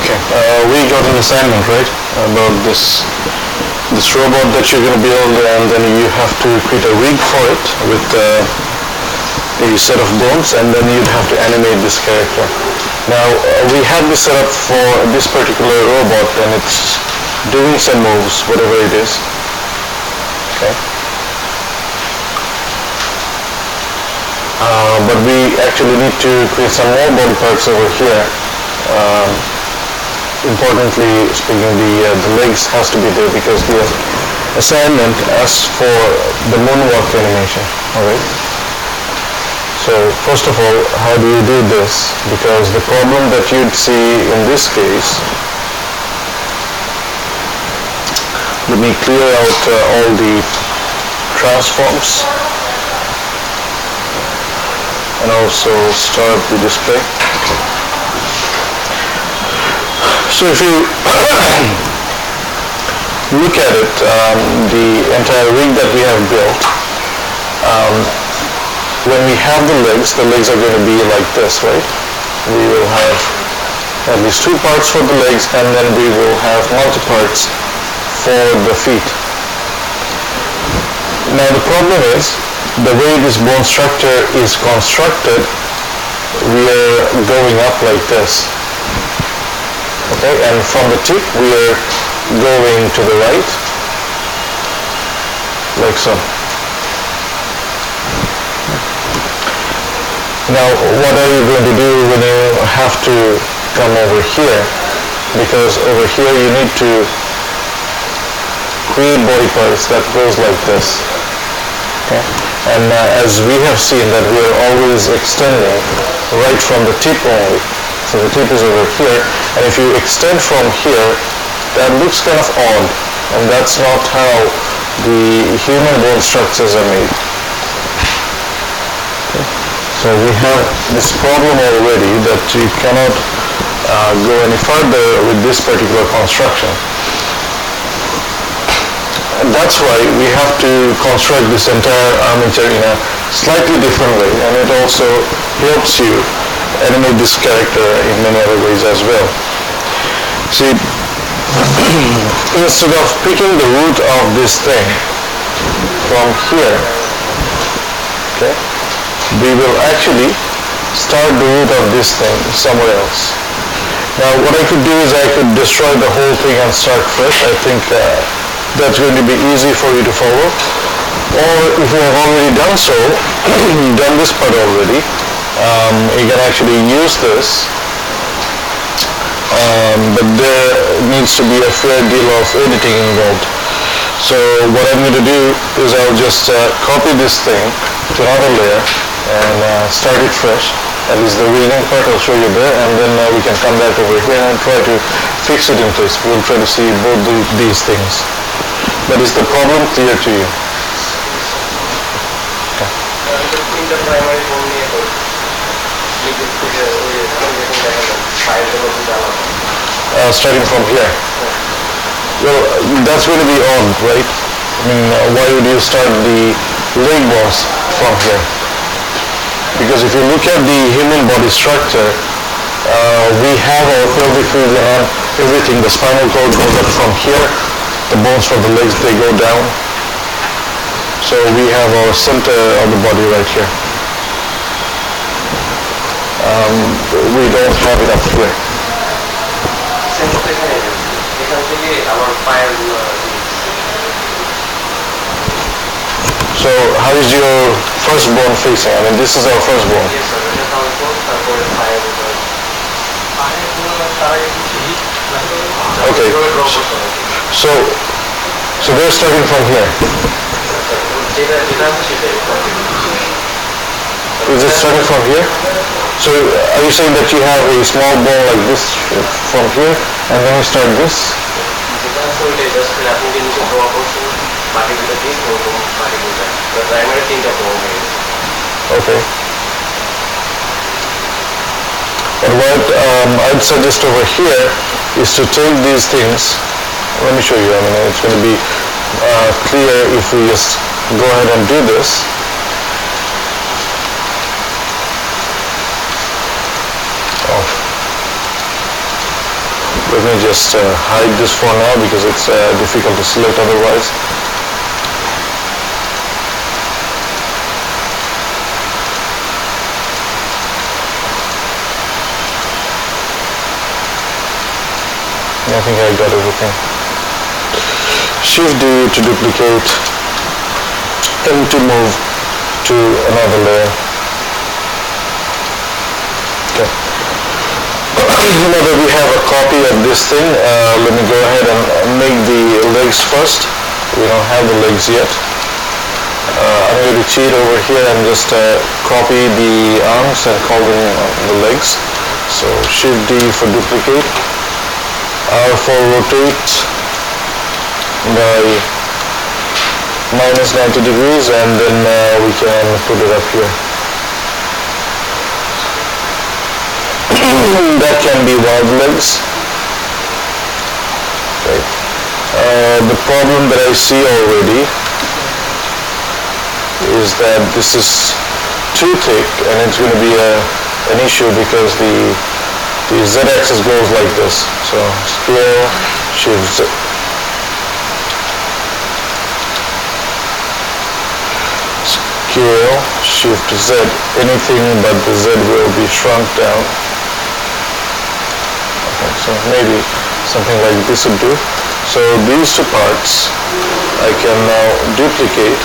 Okay, we got an assignment, right, about this robot that you're going to build, and then you have to create a rig for it with a set of bones, and then you'd have to animate this character. Now, we have this set up for this particular robot, and it's doing some moves, whatever it is. Okay. But we actually need to create some more body parts over here. Importantly speaking, the legs has to be there because the assignment asks for the moonwalk animation. Alright. So first of all, how do you do this? Because the problem that you'd see in this case, let me clear out all the transforms and also start the display. So if you look at it, the entire rig that we have built, when we have the legs are going to be like this, right? We will have at least two parts for the legs, and then we will have multi-parts for the feet. Now the problem is, the way this bone structure is constructed, we are going up like this. Okay, and from the tip we are going to the right, like so. Now, what are you going to do when you have to come over here? Because over here you need to create body parts that goes like this. Okay? And as we have seen that we are always extending right from the tip only. So the tip is over here, and if you extend from here, that looks kind of odd, and that's not how the human bone structures are made. Okay. So we have this problem already that you cannot go any further with this particular construction. And that's why we have to construct this entire armature in a slightly different way, and it also helps you animate this character in many other ways as well. See, instead of picking the root of this thing from here, okay, we will actually start the root of this thing somewhere else. Now what I could do is I could destroy the whole thing and start fresh. I think that's going to be easy for you to follow. Or if you have already done so, done this part already, you can actually use this, but there needs to be a fair deal of editing involved. So what I'm going to do is I'll just copy this thing to another layer and start it fresh. At least the reading part I'll show you there, and then we can come back over here and try to fix it in place. We'll try to see both these things. But is the problem clear to you? Okay. In the primary bone starting from here. Well, that's going to be odd, right? I mean, why would you start the leg bones from here? Because if you look at the human body structure, we have our pelvic region and everything. The spinal cord goes up from here. The bones for the legs, they go down. So we have our center of the body right here. We don't have it up here. So how is your first bone facing? I mean, this is our first bone. Yes, sir. Okay. So they're starting from here. Is it starting from here? So are you saying that you have a small bone like this from here, and then you start this? Okay. And what I'd suggest over here is to take these things. Let me show you. I mean, it's going to be clear if we just go ahead and do this. Let me just hide this for now because it's difficult to select otherwise. I think I got everything. Shift D to duplicate and to move to another layer. Okay. Now that we have a copy of this thing, let me go ahead and make the legs first. We don't have the legs yet. I'm going to cheat over here and just copy the arms and call them the legs. So Shift D for duplicate. R for rotate by minus 90 degrees, and then we can put it up here. That can be wild legs. Okay. The problem that I see already is that this is too thick, and it's going to be an issue because the z-axis goes like this. So scale, Shift Z. Scale, Shift Z. Anything but the Z will be shrunk down. Okay, so maybe something like this would do. So these two parts I can now duplicate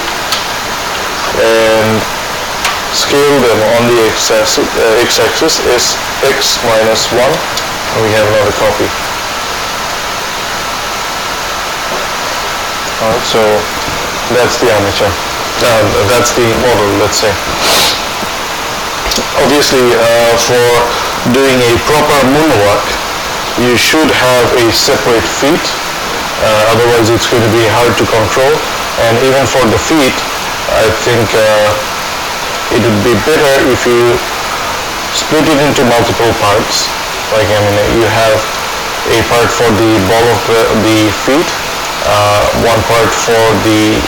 and scale them on the x-axis is x minus 1, and we have another copy. Alright, so that's the armature. That's the model, let's say. Obviously, for doing a proper moonwalk, you should have a separate feet, otherwise it's going to be hard to control. And even for the feet, I think it would be better if you split it into multiple parts. Like, you have a part for the ball of the feet, one part for the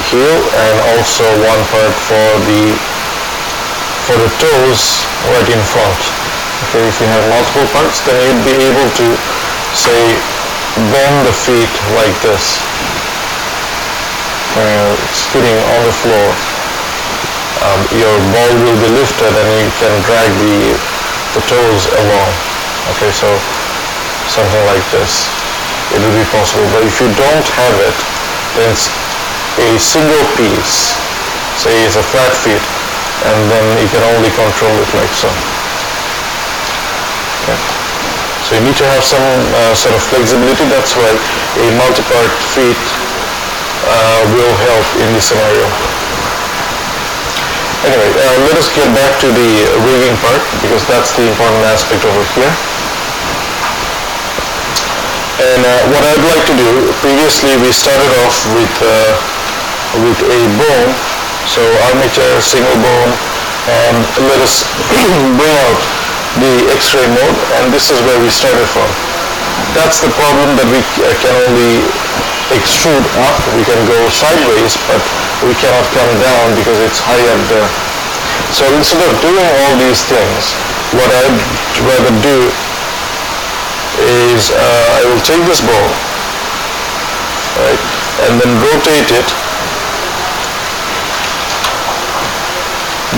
heel, and also one part for the toes right in front. Okay, if you have multiple parts, then you'd be able to, say, bend the feet like this. When you're sitting on the floor, your ball will be lifted and you can drag the toes along. Okay, so something like this, it will be possible. But if you don't have it, then it's a single piece. Say it's a flat feet, and then you can only control it like so. Okay. So you need to have some sort of flexibility. That's why a multi-part feet will help in this scenario. Anyway, let us get back to the rigging part, because that's the important aspect over here. And what I'd like to do, previously we started off with a bone, so armature, single bone, and let us bring out the X-ray mode, and this is where we started from. That's the problem, that we can only extrude up. We can go sideways, but we cannot come down because it's high up there. So instead of doing all these things, what I'd rather do is I will take this ball, right, and then rotate it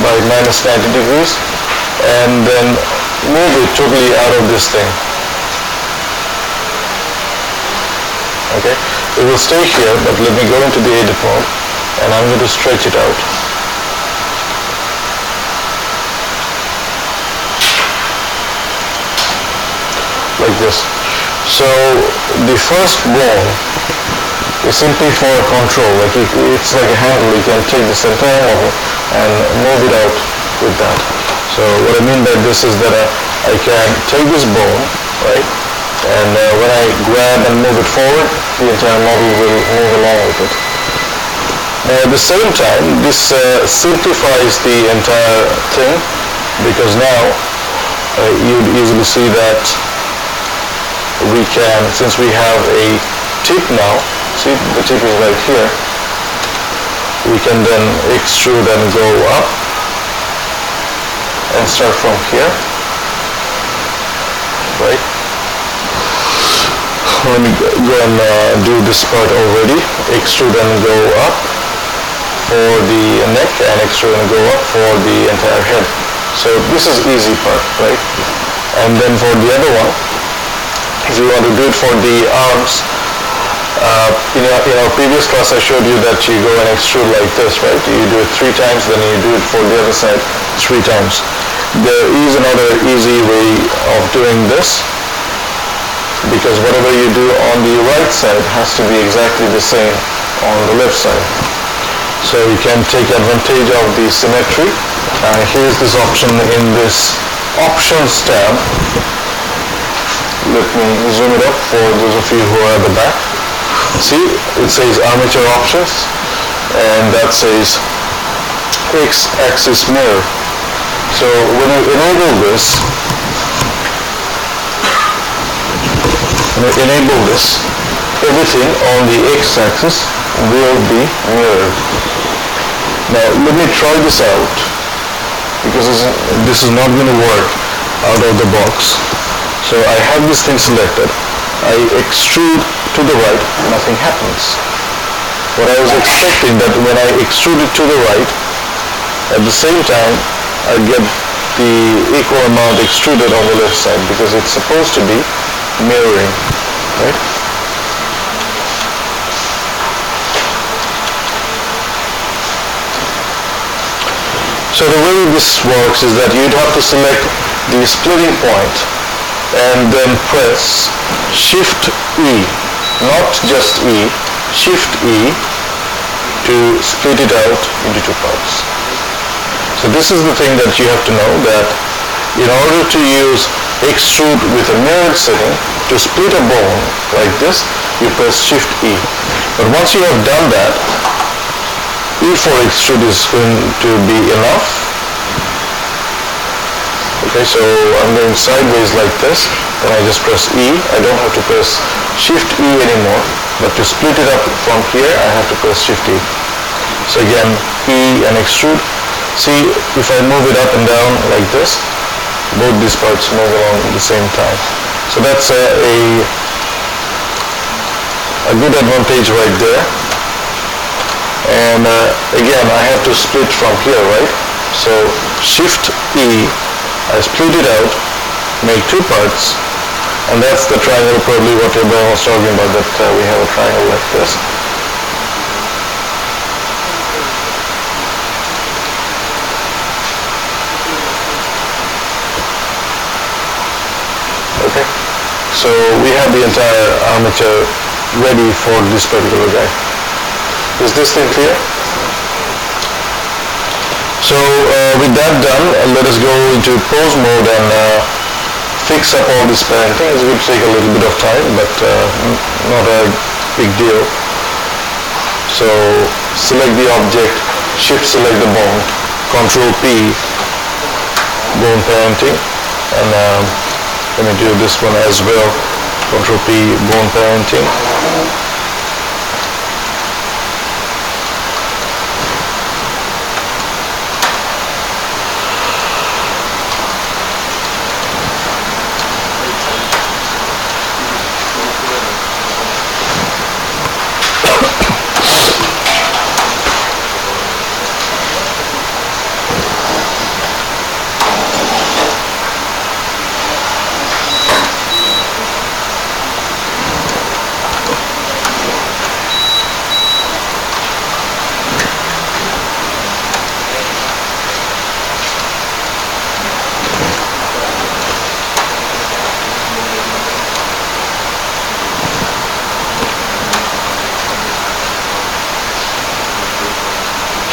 by minus 90 degrees, and then move it totally out of this thing. Okay, it will stay here, but let me go into the edit mode, and I'm going to stretch it out. Like this. So the first bone is simply for control. Like it's like a handle. You can take this entire model and move it out with that. So what I mean by this is that I can take this bone, right, and when I grab and move it forward, the entire model will move along with it. Now at the same time, this simplifies the entire thing, because now you'd easily see that we can, since we have a tip now, see the tip is right here, we can then extrude and go up and start from here, right? let me go and do this part already. Extrude and go up for the neck, and extrude and go up for the entire head. So this is easy part, right? And then for the other one, if you want to do it for the arms, in our previous class I showed you that you go and extrude like this, right? You do it 3 times, then you do it for the other side 3 times. There is another easy way of doing this, because whatever you do on the right side has to be exactly the same on the left side. So you can take advantage of the symmetry. Here's this option in this Options tab. Let me zoom it up for those of you who are at the back. See, it says Armature Options, and that says X-axis mirror. So when you enable this, everything on the X-axis will be mirrored. Now let me try this out, because this is not going to work out of the box. So I have this thing selected. I extrude to the right, nothing happens. What I was expecting, that when I extrude it to the right, at the same time I get the equal amount extruded on the left side, because it's supposed to be mirroring, right? So the way this works is that you'd have to select the splitting point and then press Shift E, not just E, Shift E to split it out into 2 parts. So this is the thing that you have to know, that in order to use extrude with a mirrored setting to split a bone like this, you press Shift E. But once you have done that, E for extrude is going to be enough. Okay, so I'm going sideways like this, then I just press E. I don't have to press Shift E anymore, but to split it up from here, I have to press Shift E. So again, E and extrude. See, if I move it up and down like this, both these parts move along at the same time. So that's a good advantage right there. And again, I have to split from here, right? So Shift E, I split it out, make 2 parts, and that's the triangle, probably what everyone was talking about, that we have a triangle like this. Okay, so we have the entire armature ready for this particular guy. Is this thing clear? So with that done, let us go into pose mode and fix up all this parenting. It's going to take a little bit of time, but not a big deal. So select the object, Shift select the bone, Control P, bone parenting, and let me do this one as well, Control P, bone parenting.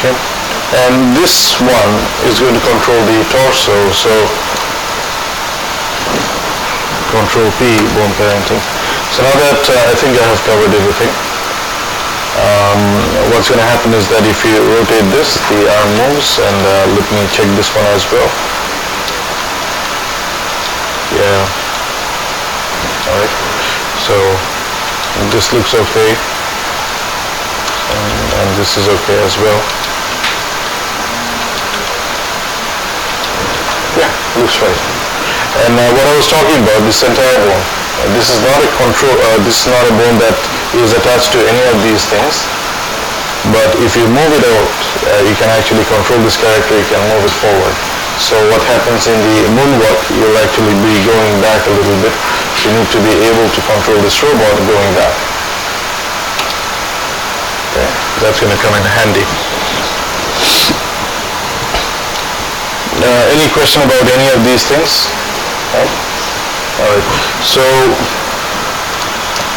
Okay. And this one is going to control the torso, so Control P, bone parenting. So now that I think I have covered everything, what's going to happen is that if you rotate this, the arm moves, and let me check this one as well. Yeah. Alright. So this looks okay, and this is okay as well. Yeah, looks right. And what I was talking about, this entire bone, This is not a control. This is not a bone that is attached to any of these things. But if you move it out, you can actually control this character. You can move it forward. So what happens in the moonwalk, you'll actually be going back a little bit. You need to be able to control this robot going back. Okay, that's going to come in handy. Any question about any of these things? Right. All right. So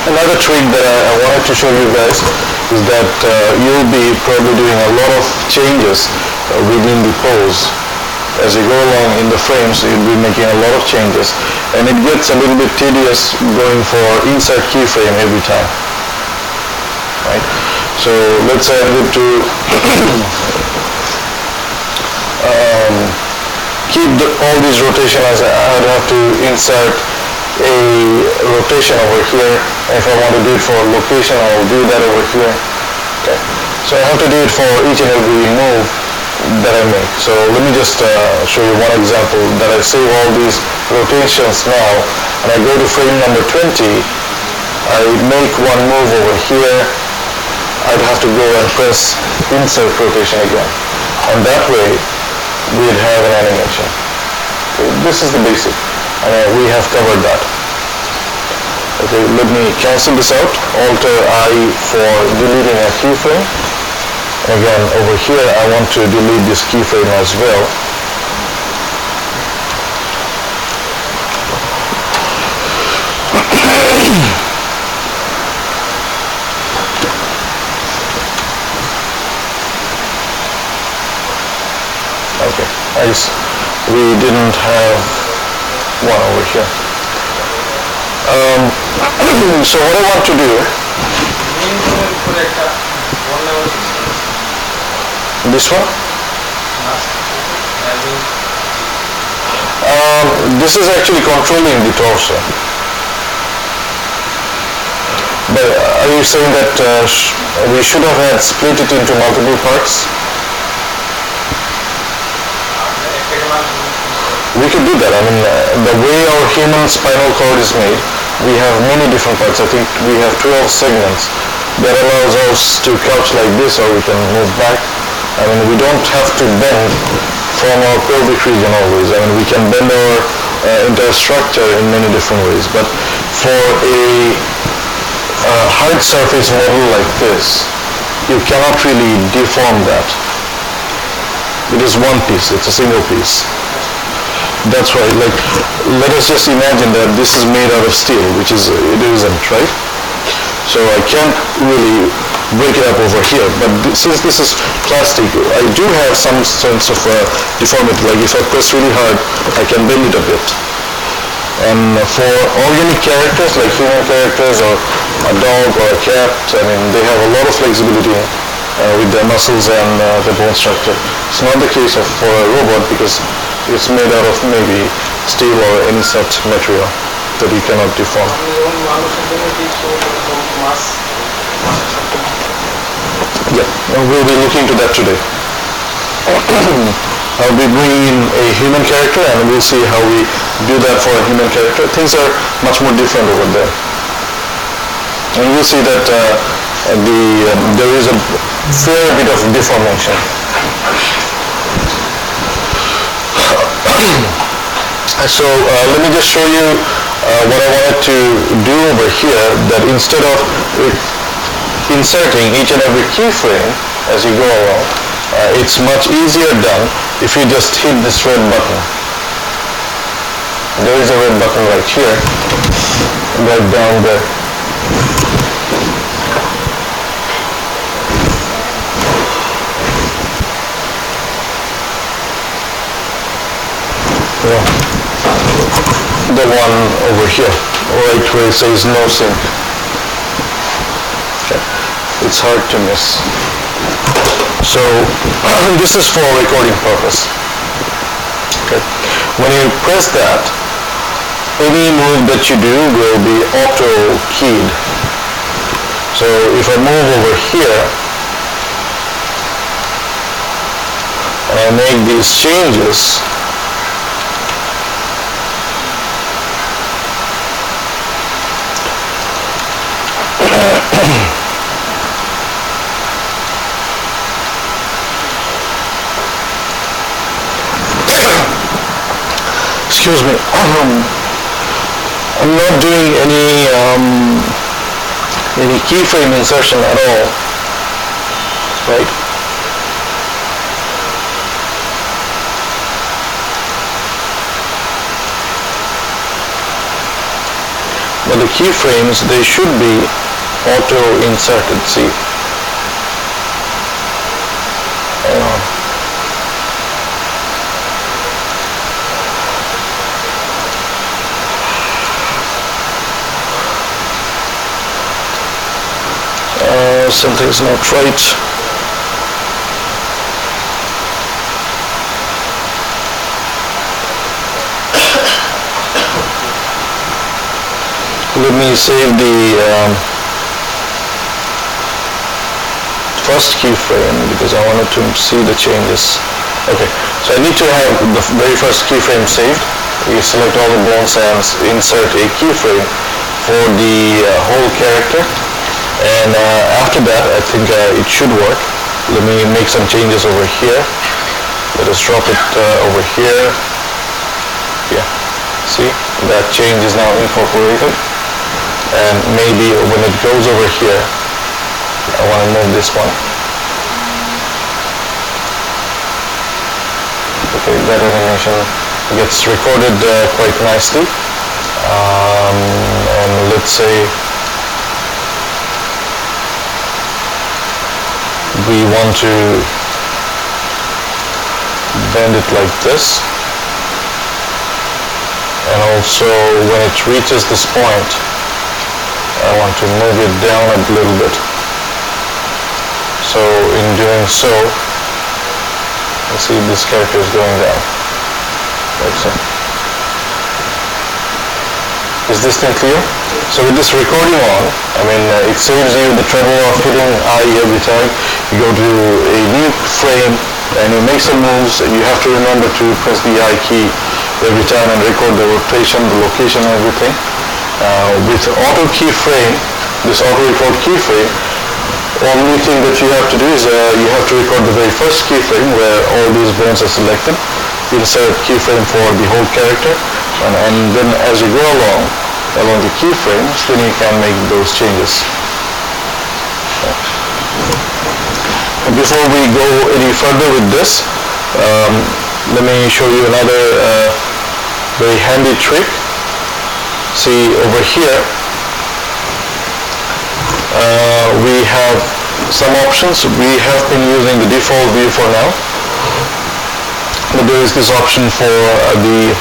another trick that I wanted to show you guys is that you'll be probably doing a lot of changes within the pose. As you go along in the frames, you'll be making a lot of changes, and it gets a little bit tedious going for insert keyframe every time. Right? So let's say I'm going to keep all these rotation as I'd have to insert a rotation over here. If I want to do it for location, I will do that over here. Okay. So I have to do it for each and every move that I make. So let me just show you one example that I save all these rotations now, and I go to frame number 20. I make one move over here. I'd have to go and press insert rotation again, and that way we'd have an animation. Okay, this is the basic. We have covered that. Okay, let me cancel this out. Alter I for deleting a keyframe. Again, over here, I want to delete this keyframe as well. Okay, we didn't have one over here. So what I want to do, this one? This is actually controlling the torso. But are you saying that we should have had split it into multiple parts? We could do that. I mean, the way our human spinal cord is made, we have many different parts. I think we have 12 segments that allows us to couch like this, or we can move back. I mean, we don't have to bend from our pelvic region always. I mean, we can bend our entire structure in many different ways. But for a hard surface model like this, you cannot really deform that. It is one piece. It's a single piece. That's why, like, let us just imagine that this is made out of steel, which is, it isn't, right? So I can't really break it up over here, but since this is plastic, I do have some sense of deformity. Like if I press really hard, I can bend it a bit. And for organic characters, like human characters or a dog or a cat, I mean, they have a lot of flexibility with their muscles and the bone structure. It's not the case for a robot because it's made out of maybe steel or any such material that you cannot deform. Yeah, we'll be looking to that today. I'll be bringing in a human character and we'll see how we do that for a human character. Things are much more different over there. And you'll see that there is a fair bit of deformation. So let me just show you what I wanted to do over here, that instead of inserting each and every keyframe as you go along, it's much easier done if you just hit this red button. There is a red button right here, right down there. The one over here, right where it says no sync. Okay. It's hard to miss. So this is for recording purpose. Okay. When you press that, any move that you do will be auto keyed. So if I move over here and I make these changes, excuse me, I'm not doing any keyframe insertion at all, right? But the keyframes, they should be auto inserted, see? Hang on. Something's not right. Let me save the first keyframe because I wanted to see the changes. Okay, so I need to have the very first keyframe saved. You select all the bones and insert a keyframe for the whole character. And after that, I think it should work. Let me make some changes over here. Let us drop it over here. Yeah, see, that change is now incorporated. And maybe when it goes over here, I want to move this one. Okay, that animation gets recorded quite nicely. And let's say we want to bend it like this, and also when it reaches this point I want to move it down a little bit. So in doing so, you see this character is going down like so. Is this thing clear? So with this recording on, it saves you the trouble of hitting I every time. You go to a new frame and you make some moves, and you have to remember to press the I key every time and record the rotation, the location, everything. With auto keyframe, this auto record keyframe, only thing that you have to do is you have to record the very first keyframe where all these bones are selected. Insert keyframe for the whole character, and then as you go along the keyframes, then you can make those changes. And before we go any further with this, let me show you another very handy trick. See over here, we have some options. We have been using the default view for now, but there is this option for the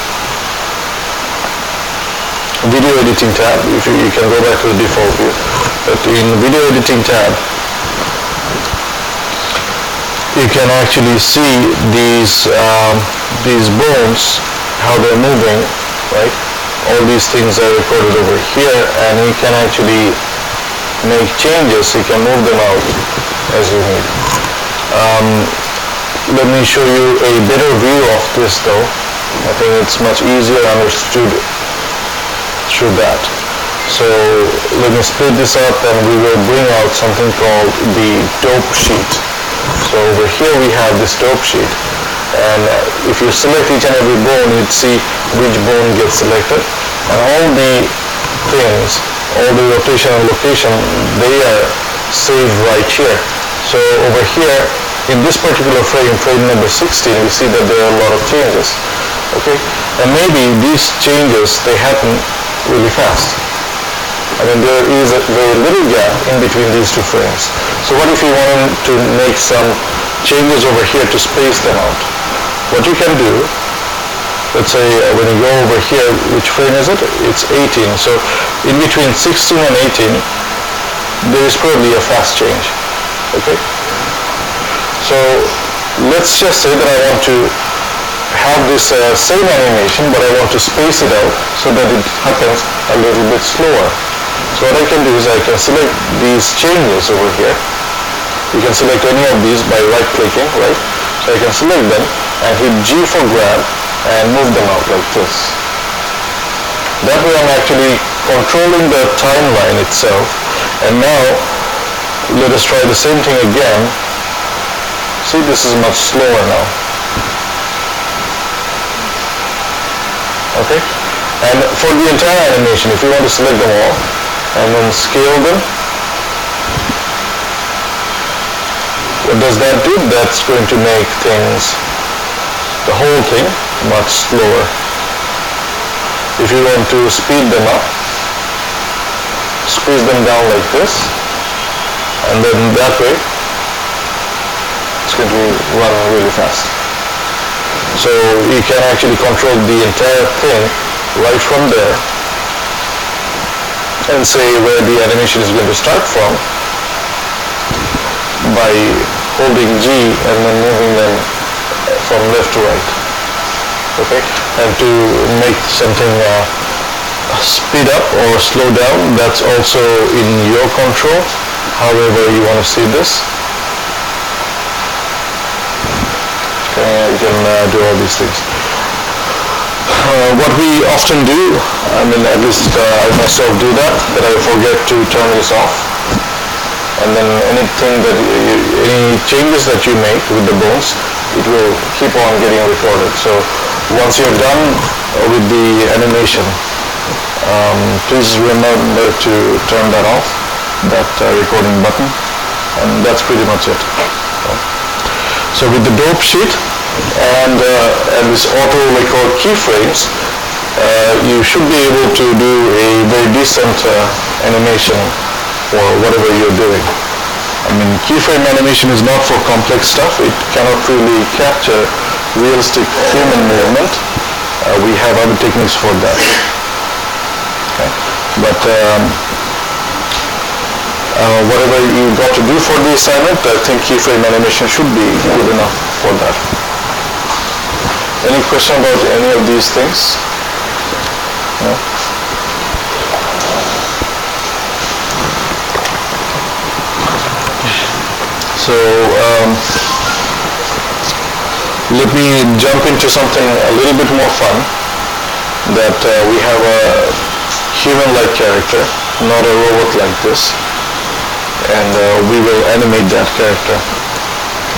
video editing tab. If you can go back to the default view, but in video editing tab you can actually see these bones, how they're moving, right? All these things are recorded over here, and you can actually make changes. You can move them out as you need. Let me show you a better view of this though. I think it's much easier understood through that. So let me split this up, and we will bring out something called the dope sheet. So over here we have this dope sheet, and if you select each and every bone, you'd see which bone gets selected, and all the things, all the rotation and location, they are saved right here. So over here in this particular frame number 16, we see that there are a lot of changes. Okay, and maybe these changes, they happen really fast. There is a very little gap in between these two frames. So what if you wanted to make some changes over here to space them out? What you can do, let's say when you go over here, which frame is it? It's 18. So in between 16 and 18, there is probably a fast change. Okay? So let's just say that I want to have this same animation, but I want to space it out so that it happens a little bit slower. So what I can do is I can select these changes over here. You can select any of these by right clicking, right? So I can select them and hit G for grab and move them out like this. That way I'm actually controlling the timeline itself. And now let us try the same thing again. See, this is much slower now. Okay? And for the entire animation, if you want to select them all and then scale them, what does that do? That's going to make things, the whole thing, much slower. If you want to speed them up, squeeze them down like this, and then that way it's going to run really fast. So you can actually control the entire thing right from there and say where the animation is going to start from by holding G and then moving them from left to right. Okay? And to make something speed up or slow down, that's also in your control, however you want to see this. You can do all these things. What we often do, I mean at least I myself do that I forget to turn this off, and then anything that any changes that you make with the bones, it will keep on getting recorded. So once you're done with the animation, please remember to turn that off, that recording button, and that's pretty much it. So with the dope sheet and this auto record keyframes, you should be able to do a very decent animation for whatever you're doing. I mean, keyframe animation is not for complex stuff. It cannot really capture realistic human movement. We have other techniques for that. Okay. But whatever you got to do for the assignment, I think keyframe animation should be good enough for that. Any question about any of these things? No? So let me jump into something a little bit more fun, that we have a human-like character, not a robot like this, and we will animate that character.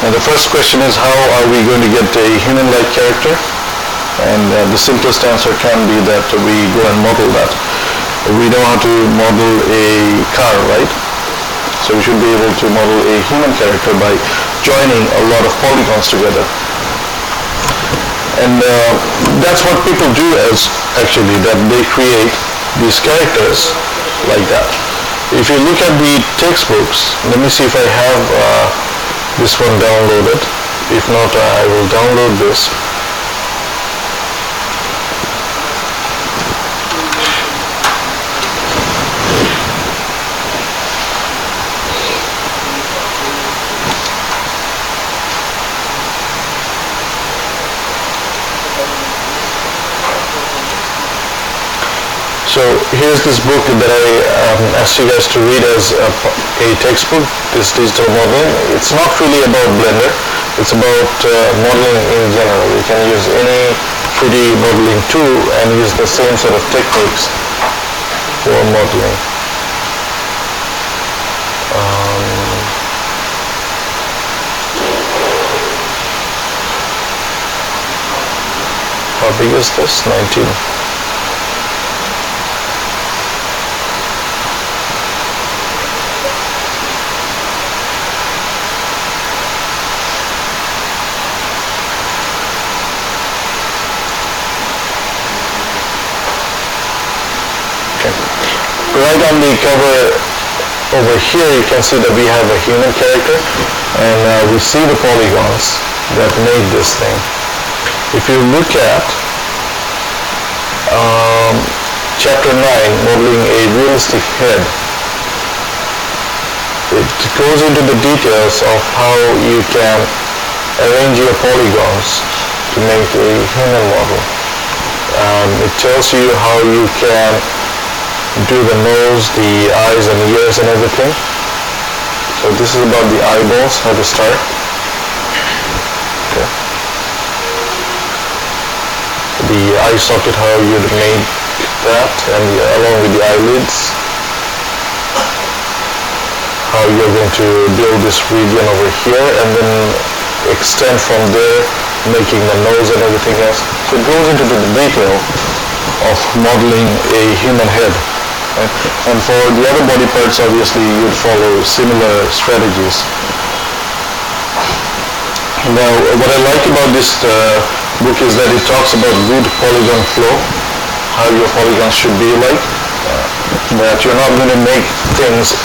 And the first question is, how are we going to get a human-like character? And the simplest answer can be that we go and model that. We know how to model a car, right? So we should be able to model a human character by joining a lot of polygons together. And that's what people do actually, that they create these characters like that. If you look at the textbooks, let me see if I have this one downloaded. If not, I will download this. So here's this book that I asked you guys to read as a textbook, this digital modeling. It's not really about Blender, it's about modeling in general. You can use any 3D modeling tool and use the same sort of techniques for modeling. How big is this? 19. Right on the cover over here, you can see that we have a human character, and we see the polygons that made this thing. If you look at chapter 9, modeling a realistic head, it goes into the details of how you can arrange your polygons to make a human model. It tells you how you can do the nose, the eyes and ears and everything. So this is about the eyeballs, how to start. Okay. The eye socket, how you'd make that, and along with the eyelids. How you're going to build this region over here and then extend from there, making the nose and everything else. So it goes into the detail of modeling a human head. Right? And for the other body parts, obviously, you'd follow similar strategies. Now, what I like about this book is that it talks about good polygon flow, how your polygons should be like, that you're not going to make things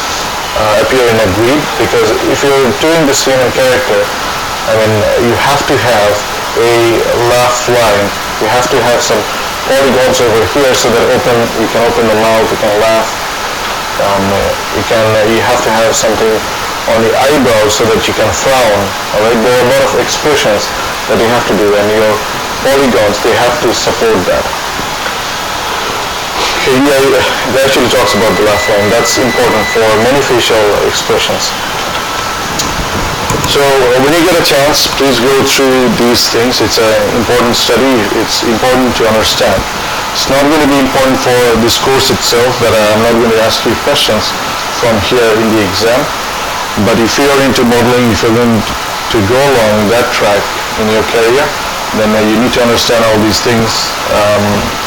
appear in a grid, because if you're doing this human character, I mean, you have to have a laugh line, you have to have some polygons over here so that you can open the mouth, you can laugh, you have to have something on the eyebrows so that you can frown. All right, there are a lot of expressions that you have to do, and your polygons, they have to support that. Okay, yeah, it actually talks about the laugh line. That's important for many facial expressions. So when you get a chance, please go through these things. It's an important study. It's important to understand. It's not going to be important for this course itself, that I'm not going to ask you questions from here in the exam. But if you are into modeling, if you're going to go along that track in your career, then you need to understand all these things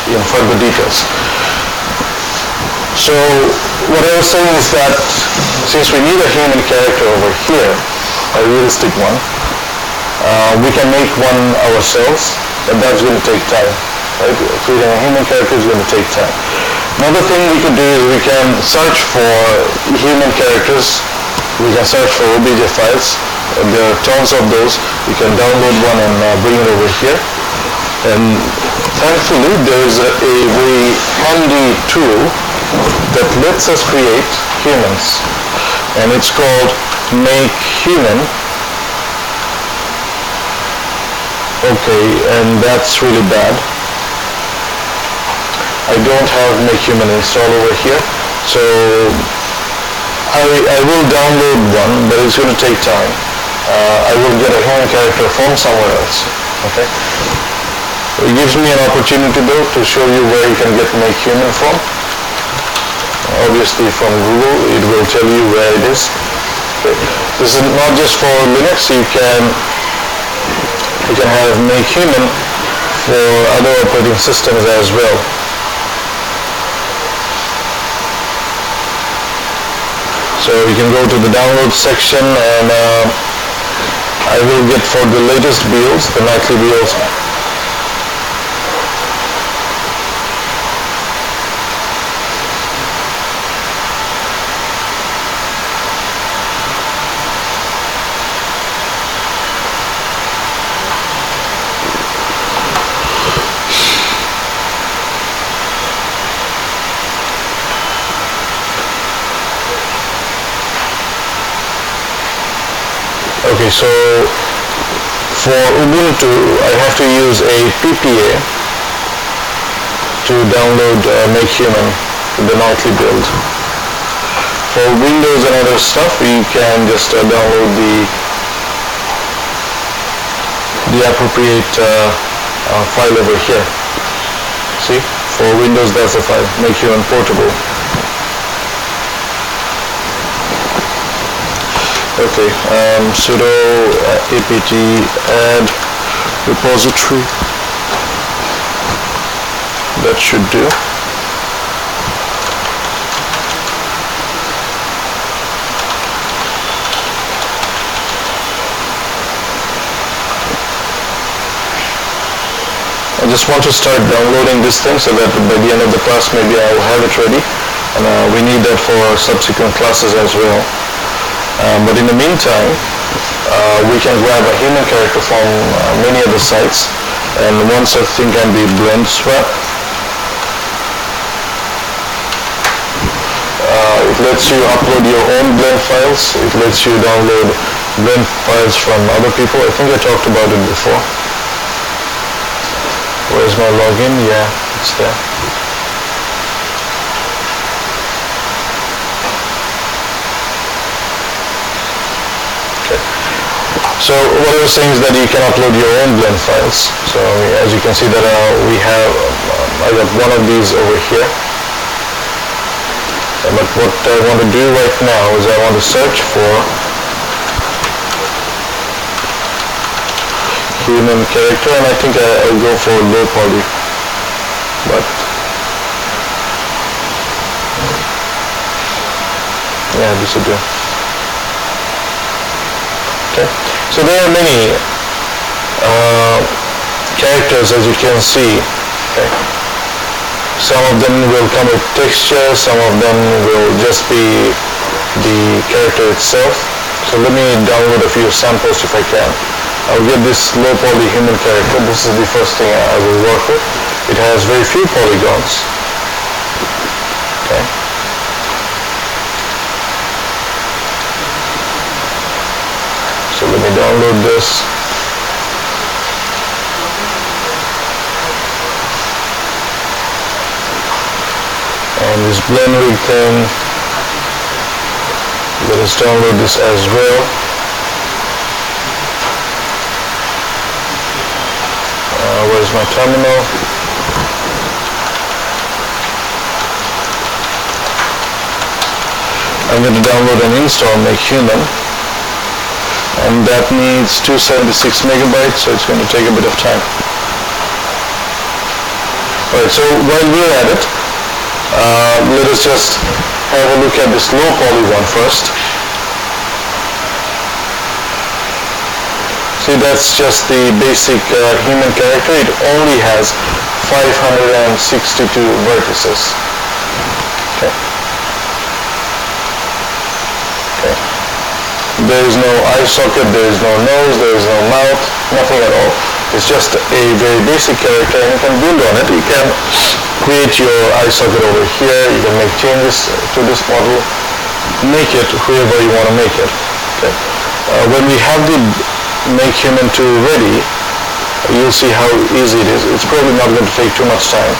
in further details. So what I was saying is that since we need a human character over here, a realistic one, we can make one ourselves, but that's going to take time. Right? Creating a human character is going to take time. Another thing we could do is we can search for human characters. We can search for OBJ files. There are tons of those. You can download one and bring it over here. And thankfully, there is a very handy tool that lets us create humans. And it's called Make Human. Okay, and that's really bad. I don't have Make Human installed over here, so I will download one, but it's going to take time. I will get a human character from somewhere else. Okay. It gives me an opportunity though to show you where you can get Make Human from. Obviously from Google, it will tell you where it is. Okay. This is not just for Linux. You can have Make Human for other operating systems as well. So you can go to the download section, and I will get for the latest builds, the nightly builds. Okay, so for Ubuntu, I have to use a PPA to download Make Human, the nightly build. For Windows and other stuff, you can just download the appropriate file over here. See, for Windows, that's the file, Make Human Portable. Okay, sudo apt add repository. That should do. I just want to start downloading this thing so that by the end of the class maybe I will have it ready, and we need that for subsequent classes as well. But in the meantime, we can grab a human character from many other sites, and one such thing can be Blend Swap. It lets you upload your own blend files. It lets you download blend files from other people. I think I talked about it before. Where's my login? Yeah, it's there. So what I was saying is that you can upload your own blend files. So as you can see that I got one of these over here. But what I want to do right now is I want to search for human character, and I think I'll go for low poly. But Yeah, this would do. Okay, so there are many characters, as you can see. Okay, some of them will come with texture, some of them will just be the character itself. So let me download a few samples if I can. I'll get this low poly human character. This is the first thing I will work with. It has very few polygons. Okay. So let me download this. And this blend rig thing, let us download this as well. Where's my terminal? I'm going to download and install Make Human, and that needs 276 megabytes, so it's going to take a bit of time. Alright, so while we're at it, let us just have a look at this low poly one first. See, that's just the basic human character. It only has 562 vertices. Okay. Okay. There is no eye socket, there is no nose, there is no mouth, nothing at all. It's just a very basic character, and you can build on it. You can create your eye socket over here. You can make changes to this model, make it whoever you want to make it. Okay. When we have the Make Human 2 ready, you'll see how easy it is. It's probably not going to take too much time.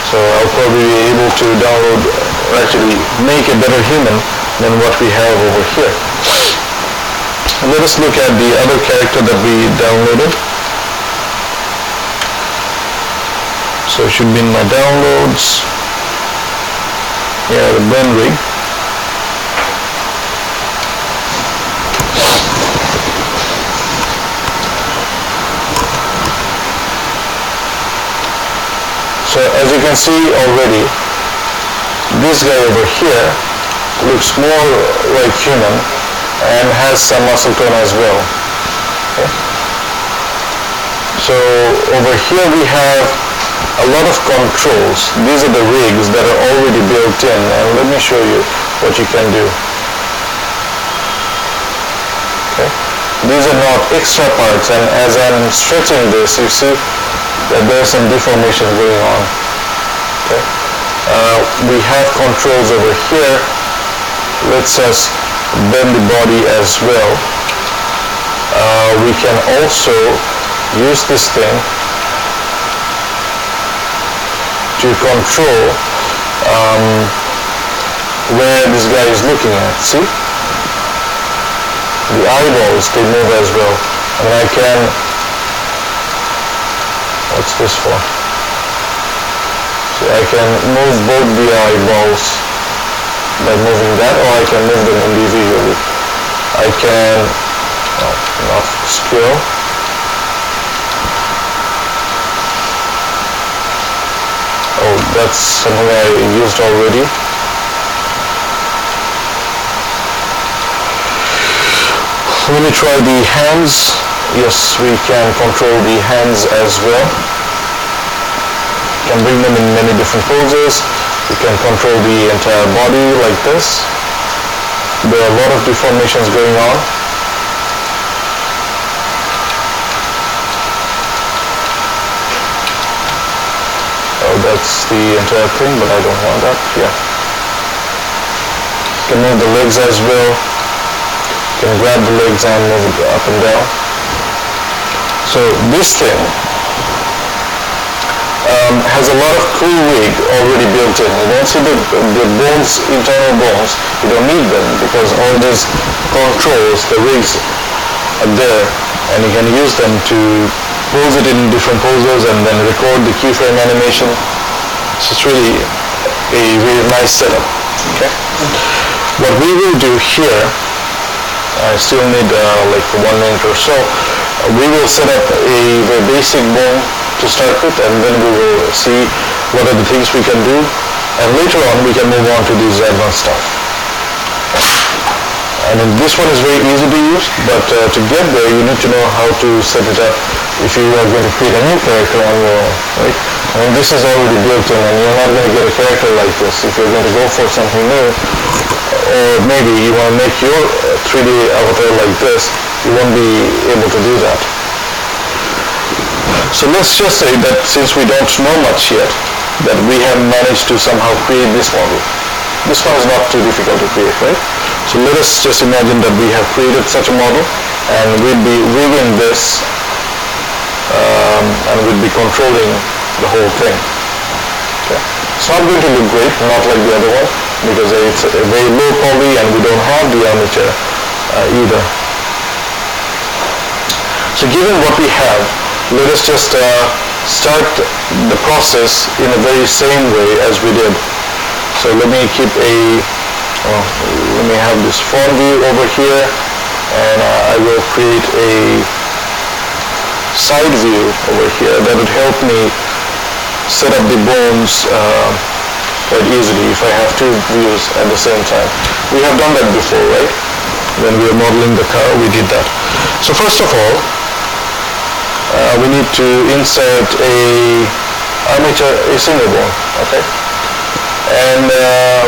So I'll probably be able to download, or actually make a better human than what we have over here. Let us look at the other character that we downloaded. So it should be in my downloads. Yeah, the blend rig. So as you can see already, this guy over here looks more like human and has some muscle tone as well. Okay. So over here we have a lot of controls. These are the rigs that are already built in, and let me show you what you can do. Okay. These are not extra parts, and as I'm stretching this, you see that there are some deformation going on. Okay. We have controls over here. Let's just bend the body as well. We can also use this thing to control where this guy is looking at. See? The eyeballs, they move as well. And I can, what's this for? So I can move both the eyeballs by moving that, or I can move them individually. I can, not skill. Oh, that's something I used already. Let me try the hands. Yes, we can control the hands as well. We can bring them in many different poses. We can control the entire body like this. There are a lot of deformations going on. Oh, that's the entire thing, but I don't want that. Yeah. You can move the legs as well. You can grab the legs and move it up and down. So this thing has a lot of cool rig already built in. You don't see the bones, internal bones. You don't need them because all these controls, the rigs are there, and you can use them to pose it in different poses and then record the keyframe animation. So it's really a very nice setup. Okay. What we will do here, I still need like 1 minute or so. We will set up a very basic bone to start with, and then we will see what are the things we can do, and later on we can move on to this advanced stuff. I mean, this one is very easy to use, but to get there, you need to know how to set it up if you are going to create a new character on your own, right? I mean, this is already built in, and you're not going to get a character like this. If you're going to go for something new, or maybe you want to make your 3D avatar like this, you won't be able to do that. So let's just say that since we don't know much yet, that we have managed to somehow create this model. This one is not too difficult to create, right? So let us just imagine that we have created such a model, and we'll be viewing this, and we'll be controlling the whole thing. Okay. It's not going to look great, not like the other one, because it's a very low poly and we don't have the armature either. So given what we have, let us just start the process in the very same way as we did. So let me keep let me have this front view over here, and I will create a side view over here that would help me set up the bones quite easily if I have two views at the same time. We have done that before, right? When we were modeling the car, we did that. So first of all, we need to insert a single bone, okay? And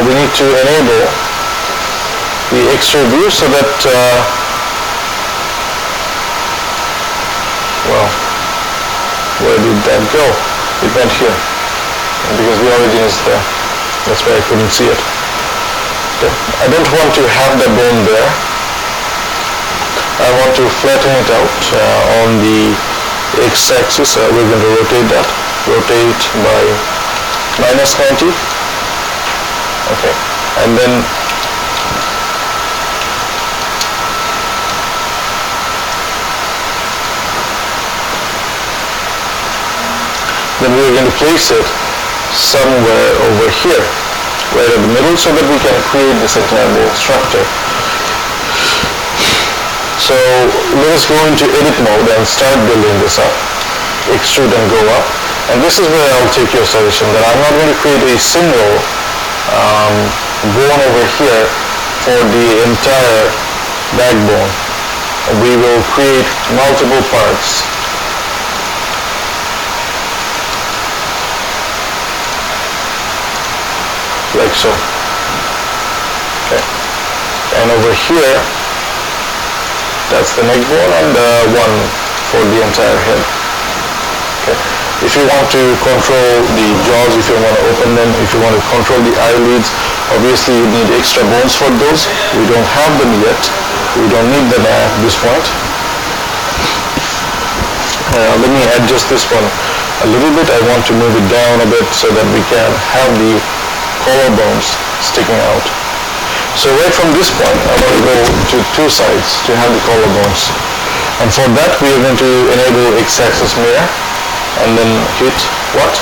we need to enable the extra view so that, well, where did that go? It went here, because the origin is there. That's why I couldn't see it. Okay. I don't want to have the bone there. I want to flatten it out on the x-axis. We're going to rotate that. Rotate by -90. Okay. And then we're going to place it somewhere over here, right at the middle, so that we can create this entire bone structure. So let us go into edit mode and start building this up. Extrude and go up. And this is where I'll take your suggestion that I'm not going to create a single bone over here for the entire backbone. We will create multiple parts. Like so. Okay. And over here, that's the neck bone, and one for the entire head. Okay. If you want to control the jaws, if you want to open them, if you want to control the eyelids, obviously you need extra bones for those. We don't have them yet. We don't need them at this point. Let me adjust this one a little bit. I want to move it down a bit so that we can have the collarbones sticking out. So right from this point, I want to go to two sides to have the collarbones. And for that, we are going to enable x-axis mirror, and then hit what?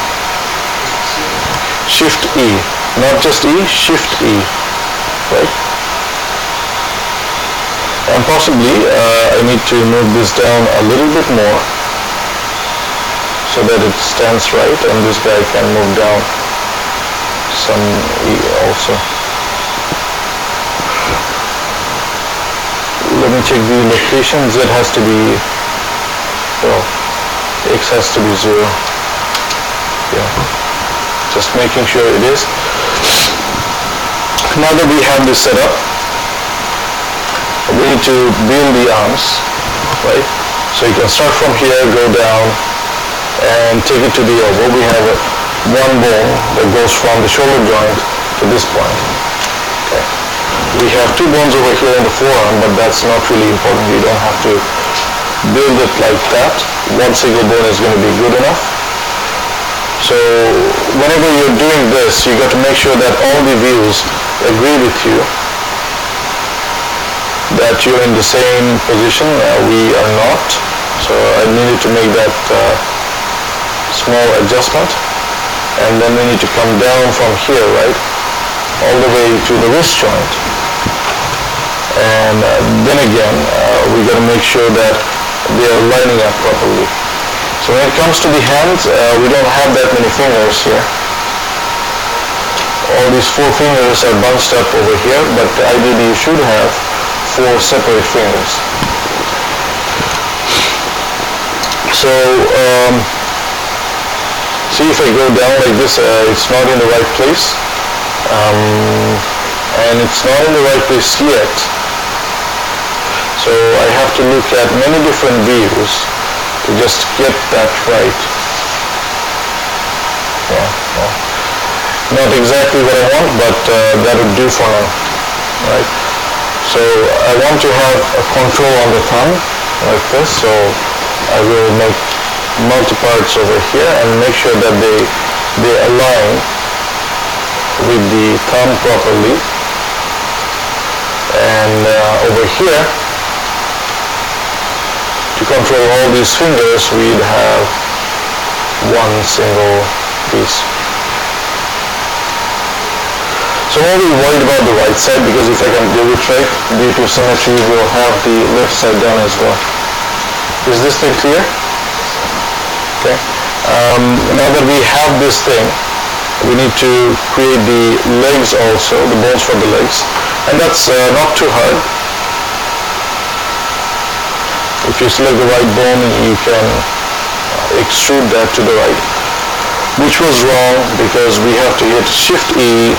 Shift E. Not just E, Shift E. Right? And possibly, I need to move this down a little bit more so that it stands right, and this guy can move down some E also. Let me check the location. Z has to be, well, X has to be 0. Yeah, just making sure it is. Now that we have this set up, we need to build the arms, right? So you can start from here, go down, and take it to the elbow. We have one bone that goes from the shoulder joint to this point. Okay. We have two bones over here in the forearm, but that's not really important. You don't have to build it like that. One single bone is going to be good enough. So whenever you're doing this, you got to make sure that all the views agree with you, that you're in the same position. We are not. So I needed to make that small adjustment. And then we need to come down from here, right, all the way to the wrist joint. And then again, we got to make sure that they are lining up properly. So when it comes to the hands, we don't have that many fingers here. All these 4 fingers are bunched up over here, but ideally you should have 4 separate fingers. So see, if I go down like this, it's not in the right place, and it's not in the right place yet. So I have to look at many different views to just get that right. Well, not exactly what I want, but that would do for now, right? So I want to have a control on the thumb like this, so I will make multi-parts over here and make sure that they align with the thumb properly. And over here, to control all these fingers, we'd have one single piece. So I'm only worried about the right side, because if I can do it right, due to symmetry, we'll have the left side done as well. Is this thing clear? Okay. Now that we have this thing, we need to create the legs also, the bones for the legs, and that's not too hard. If you select the right bone, you can extrude that to the right, which was wrong because we have to hit Shift E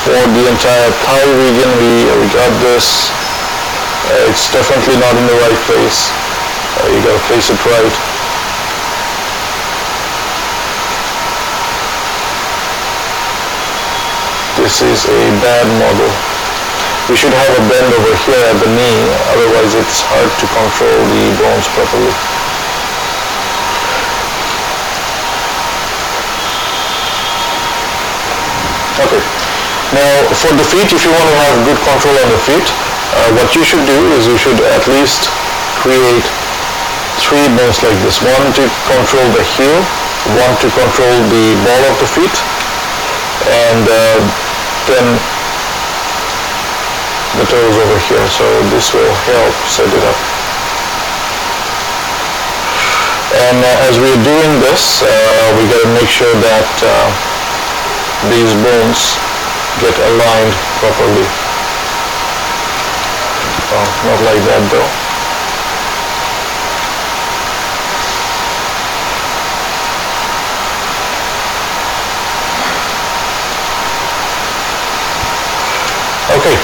for the entire thigh region. We got this. It's definitely not in the right place. You gotta place it right. This is a bad model. We should have a bend over here at the knee, otherwise it's hard to control the bones properly. Okay. Now for the feet, if you want to have good control on the feet, what you should do is you should at least create 3 bones like this. One to control the heel, one to control the ball of the feet, and then the toes over here. So this will help set it up. And as we're doing this, we got to make sure that these bones get aligned properly. Not like that though. Okay.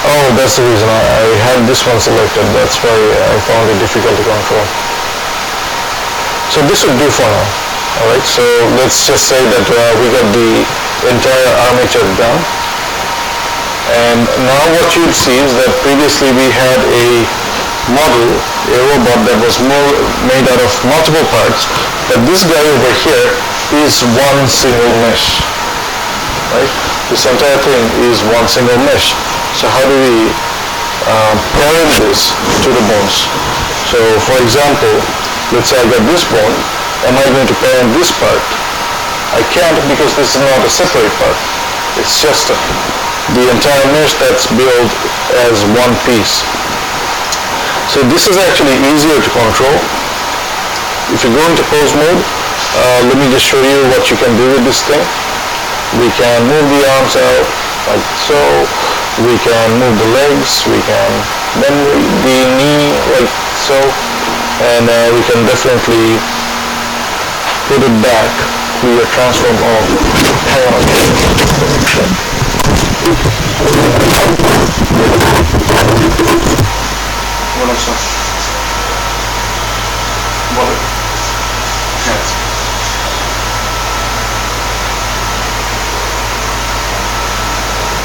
Oh, that's the reason I had this one selected. That's why I found it difficult to control. So this would do for now. Alright, so let's just say that we got the entire armature done. And now what you'll see is that previously we had a model, a robot that was made out of multiple parts, but this guy over here is one single mesh. Right? This entire thing is one single mesh. So how do we parent this to the bones? So for example, let's say I got this bone. Am I going to parent this part? I can't, because this is not a separate part. It's just the entire mesh that's built as one piece. So this is actually easier to control. If you go into pose mode, let me just show you what you can do with this thing. We can move the arms out like so. We can move the legs. We can bend the knee like so. And we can definitely put it back. We will transform all. Hang on. What else? What? Yes.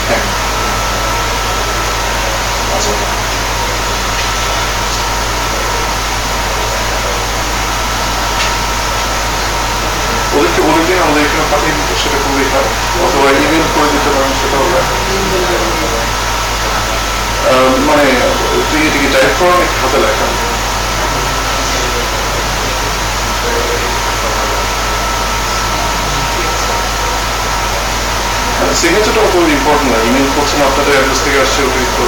Okay. That's okay. ওদেরকে বলে দিন আমাদের এখানে পাঠিয়ে দিতে, সেটা খুবই ভালো, অথবা ইমেল করে দিতে পারেন, সেটাও মানে তুই এটিকে টাইপ করা নাকি হাতে লেখা? সিগনেচারটা অত ইম্পর্টেন্ট না, ইমেল করছেন আপনাদের অ্যাড্রেস থেকে আসছে অতিরিক্ত।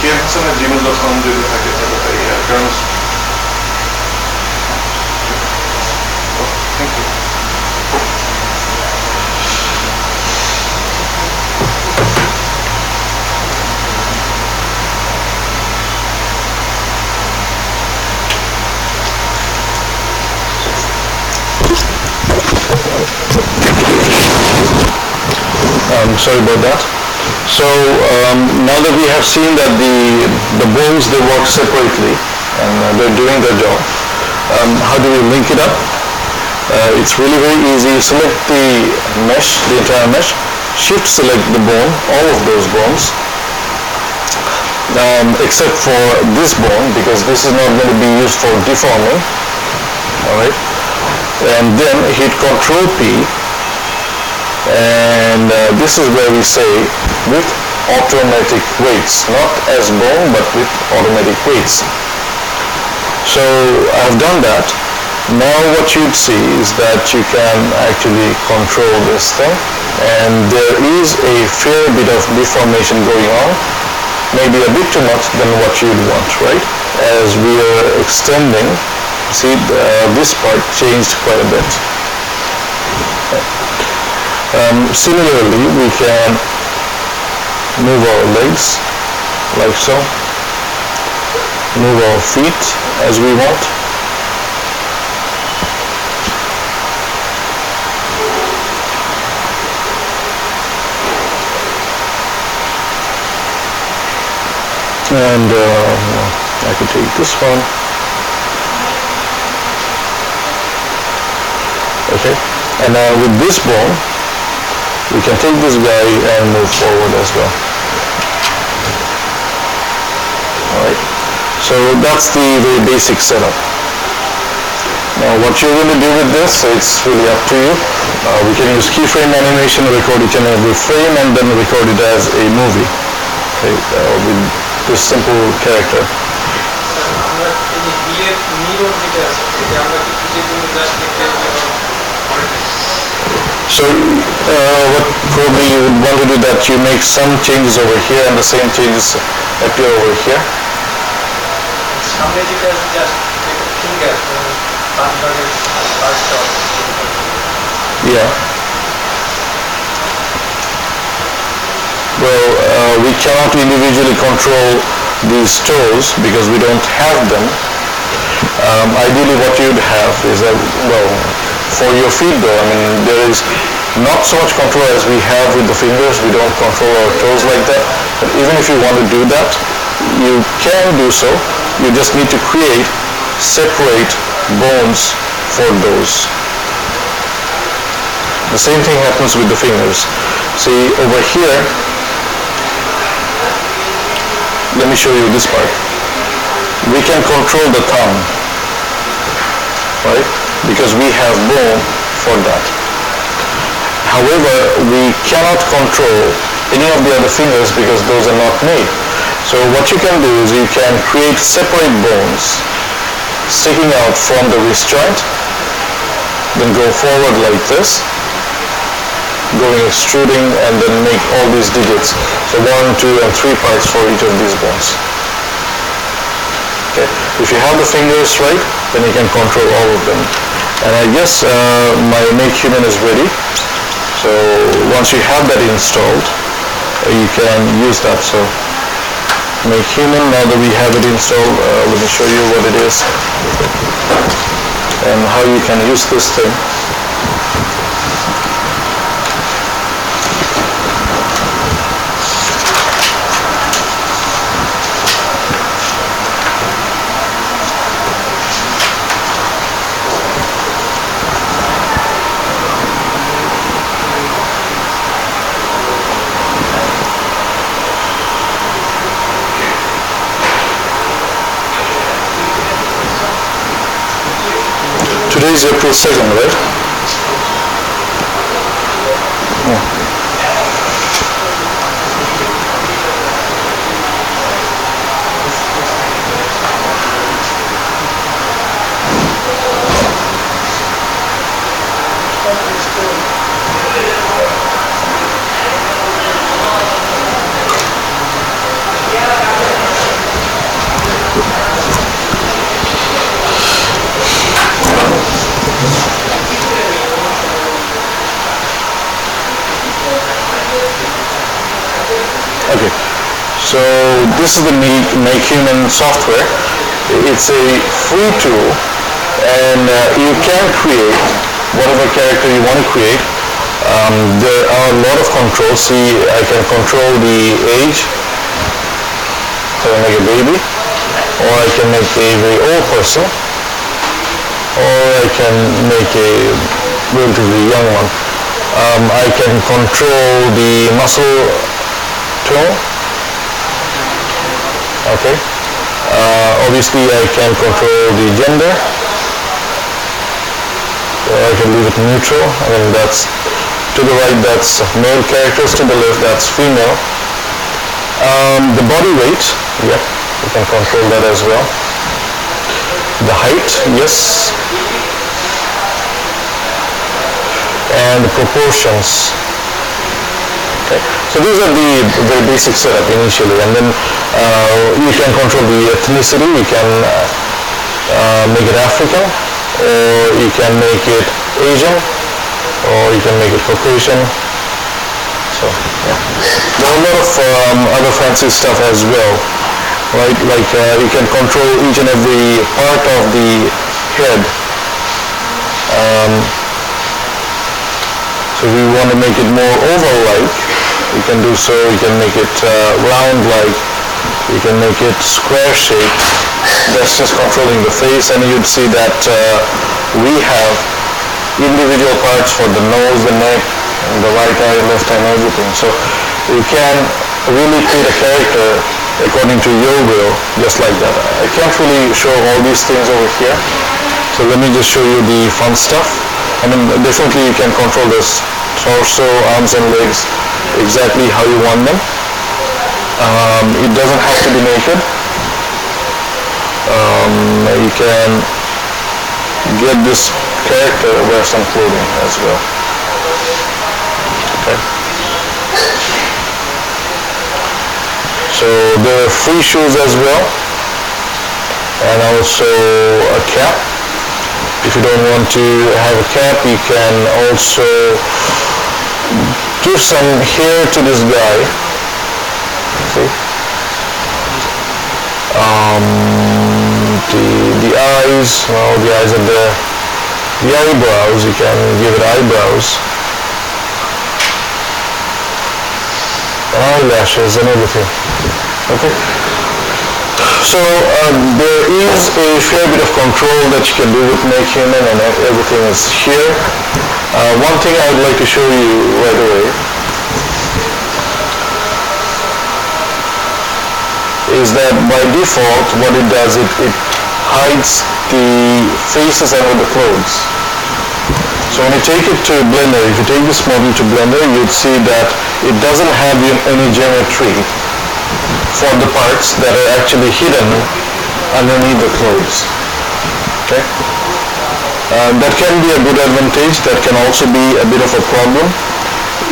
KM Hasan@gmail.com যদি থাকে তাহলে তাই returns. Thank you. Sorry about that. So now that we have seen that the bones, they work separately and they're doing their job, how do we link it up? It's really very easy. You select the mesh, the entire mesh, shift select the bone, all of those bones, except for this bone, because this is not going to be used for deforming. All right, and then hit Control P, and this is where we say with automatic weights, not as bone but with automatic weights. So I've done that. Now what you'd see is that you can actually control this thing, and there is a fair bit of deformation going on, maybe a bit too much than what you'd want, right? As we are extending, see this part changed quite a bit. Similarly, we can move our legs like so, move our feet as we want. And I could take this one. Okay, and with this bone, we can take this guy and move forward as well. Alright, so that's the very basic setup. Now what you're going to do with this, it's really up to you. We can use keyframe animation, record each and every frame, and then record it as a movie. Okay, with this simple character. So what probably you would want to do that you make some changes over here and the same changes appear over here. Yeah. Well, we cannot individually control these toes because we don't have them. Ideally what you'd have is that, well, for your feet though, I mean, there is not so much control as we have with the fingers. We don't control our toes like that. But even if you want to do that, you can do so. You just need to create separate bones for those. The same thing happens with the fingers. See, over here, let me show you this part. We can control the thumb, right? Because we have bone for that. However, we cannot control any of the other fingers because those are not made. So what you can do is you can create separate bones sticking out from the wrist joint, then go forward like this, going extruding, and then make all these digits. So 1, 2, and 3 parts for each of these bones. Okay. If you have the fingers right, then you can control all of them. And I guess my Make Human is ready. So once you have that installed, you can use that. So Make Human, now that we have it installed, let me show you what it is and how you can use this thing. Today is April 2nd, right? Yeah. So this is the Make Human software. It's a free tool, and you can create whatever character you want to create. There are a lot of controls. See, I can control the age, so I make a baby, or I can make a very old person, or I can make a relatively young one. I can control the muscle tone. Okay. Obviously, I can control the gender. I can leave it neutral. I mean, that's to the right, that's male characters. To the left, that's female. The body weight, yep, you can control that as well. The height, yes. And the proportions. Okay. So these are the very basic setup initially, and then you can control the ethnicity. You can make it African, or you can make it Asian, or you can make it Caucasian. So yeah. There are a lot of other fancy stuff as well, right? Like you can control each and every part of the head. So if you want to make it more oval-like, you can do so. You can make it round-like. You can make it square-shaped. That's just controlling the face, and you'd see that we have individual parts for the nose, the neck, and the right eye, left eye, and everything. So you can really create a character according to your will, just like that. I can't really show all these things over here. So let me just show you the fun stuff. I mean, definitely you can control this torso, arms and legs exactly how you want them. It doesn't have to be naked. You can get this character wear some clothing as well. Okay. So there are free shoes as well, and also a cap. If you don't want to have a cap, you can also give some hair to this guy. See? The eyes, well, the eyes are there. The eyebrows, you can give it eyebrows. Eyelashes and everything. Okay? So there is a fair bit of control that you can do with Make Human, and everything is here. One thing I would like to show you right away is that by default what it does, it hides the faces under the clothes. So when you take it to Blender, if you take this model to Blender, you'd see that it doesn't have any geometry for the parts that are actually hidden underneath the clothes. Okay? That can be a good advantage. That can also be a bit of a problem.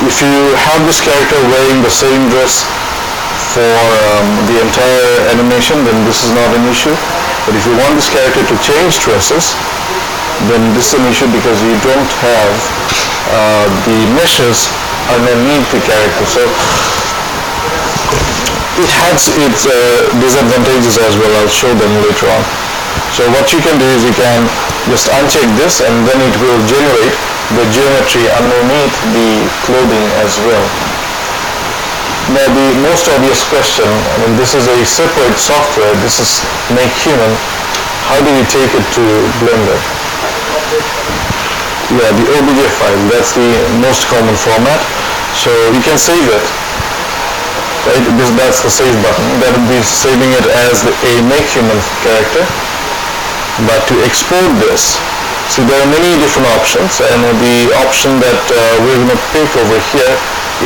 If you have this character wearing the same dress for the entire animation, then this is not an issue. But if you want this character to change dresses, then this is an issue because you don't have the meshes underneath the character. So it has its disadvantages as well. I'll show them later on. So what you can do is you can just uncheck this, and then it will generate the geometry underneath the clothing as well. Now the most obvious question, I mean, this is a separate software, this is Make Human. How do we take it to Blender? Yeah, the OBJ file, that's the most common format. So you can save it. Right? That's the save button. That will be saving it as a Make Human character. But to export this, see, there are many different options, and the option that we're going to pick over here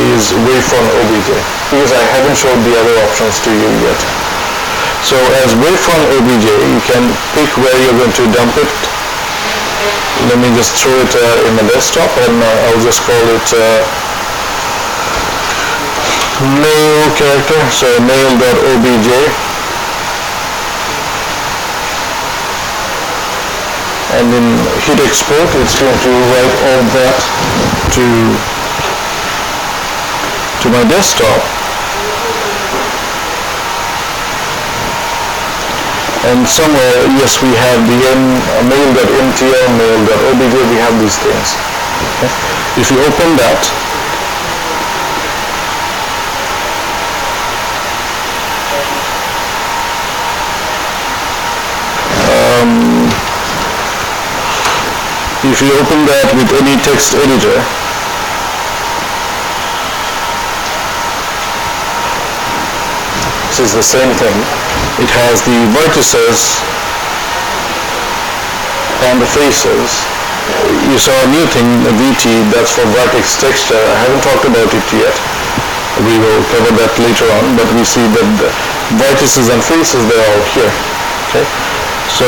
is Wavefront OBJ, because I haven't showed the other options to you yet. So as Wavefront OBJ, you can pick where you're going to dump it. Let me just throw it in the desktop, and I'll just call it male character, so male.obj. And then hit export. It's going to write all that to my desktop. And somewhere, yes, we have the mail.mtl, mail.obj, we have these things. Okay? If you open that, if you open that with any text editor, this is the same thing. It has the vertices and the faces. You saw a new thing, a VT, that's for vertex texture. I haven't talked about it yet. We will cover that later on, but we see that the vertices and faces, they're all here. Okay? So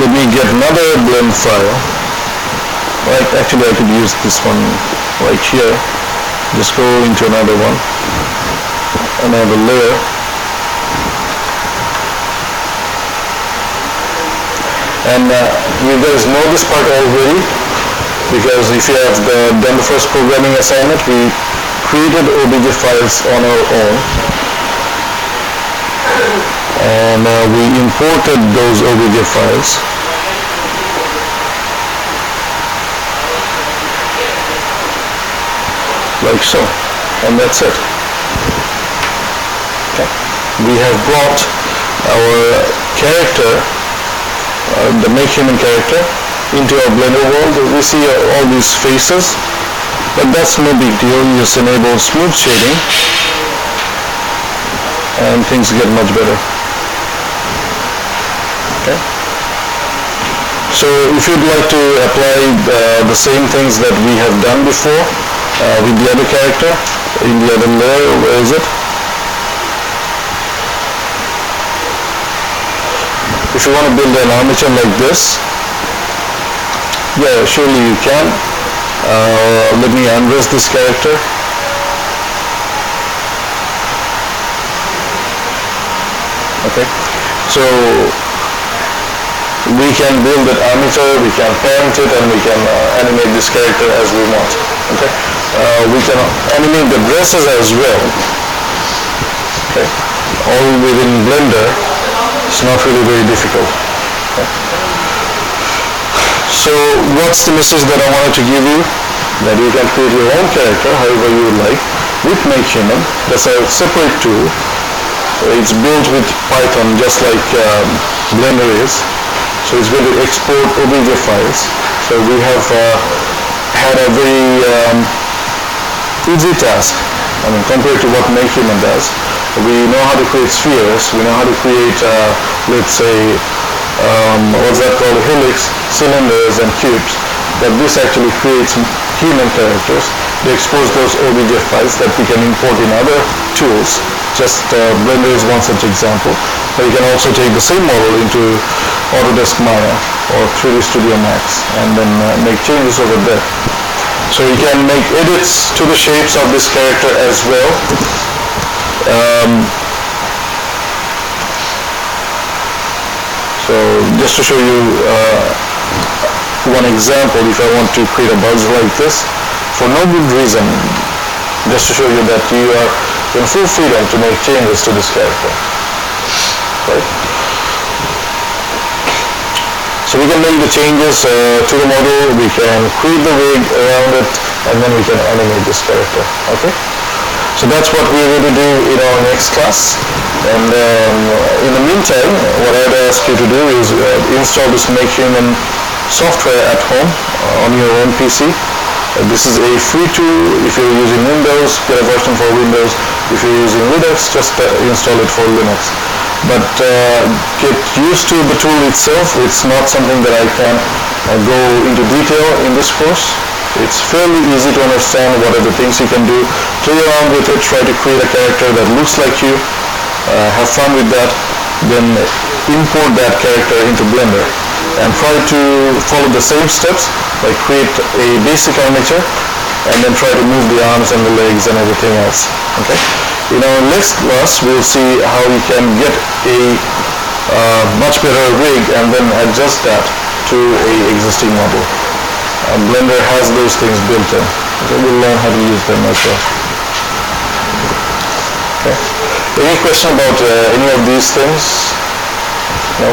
let me get another blend file. Right, actually I could use this one right here. Just go into another one, another layer. And you guys know this part already, because if you have done the first programming assignment, we created OBJ files on our own. And we imported those OBJ files. Like so, and that's it. Okay. We have brought our character, the Make Human character, into our Blender world. We see all these faces, but that's no big deal. You just enable smooth shading, and things get much better. Okay. So if you'd like to apply the same things that we have done before, with the other character, in the other layer, where is it? If you want to build an armature like this, yeah, surely you can. Let me unrest this character. Okay, so we can build an armature, we can parent it, and we can animate this character as we want. Okay, we can animate the dresses as well. Okay, all within Blender. It's not really very difficult. Okay. So what's the message that I wanted to give you? That you can create your own character however you would like with Make Human. That's a separate tool. It's built with Python just like Blender is. So it's going to export OBJ files. So we have had a very easy task. I mean, compared to what Make Human does. We know how to create spheres. We know how to create, let's say, what's that called? Helix, cylinders, and cubes. But this actually creates human characters. They expose those OBJ files that we can import in other tools. Just Blender is one such example. But you can also take the same model into Autodesk Maya or 3D Studio Max and then make changes over there. So you can make edits to the shapes of this character as well. So just to show you one example, if I want to create a buzz like this, for no good reason, just to show you that you are in full freedom to make changes to this character. Right? So we can make the changes to the model, we can create the wig around it, and then we can animate this character. Okay? So that's what we're going to do in our next class. And in the meantime, what I'd ask you to do is install this Make Human software at home on your own PC. This is a free tool. If you're using Windows, get a version for Windows. If you're using Linux, just install it for Linux. But get used to the tool itself. It's not something that I can go into detail in this course. It's fairly easy to understand what are the things you can do. Play around with it, try to create a character that looks like you, have fun with that, then import that character into Blender and try to follow the same steps, like create a basic armature and then try to move the arms and the legs and everything else. Okay? In our next class, we'll see how you can get a much better rig and then adjust that to a existing model. Blender has those things built in. So we'll learn how to use them as well. Okay. Any question about any of these things? No?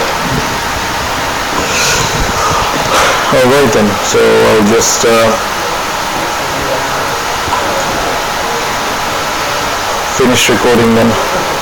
Alright then, so I'll just finish recording then.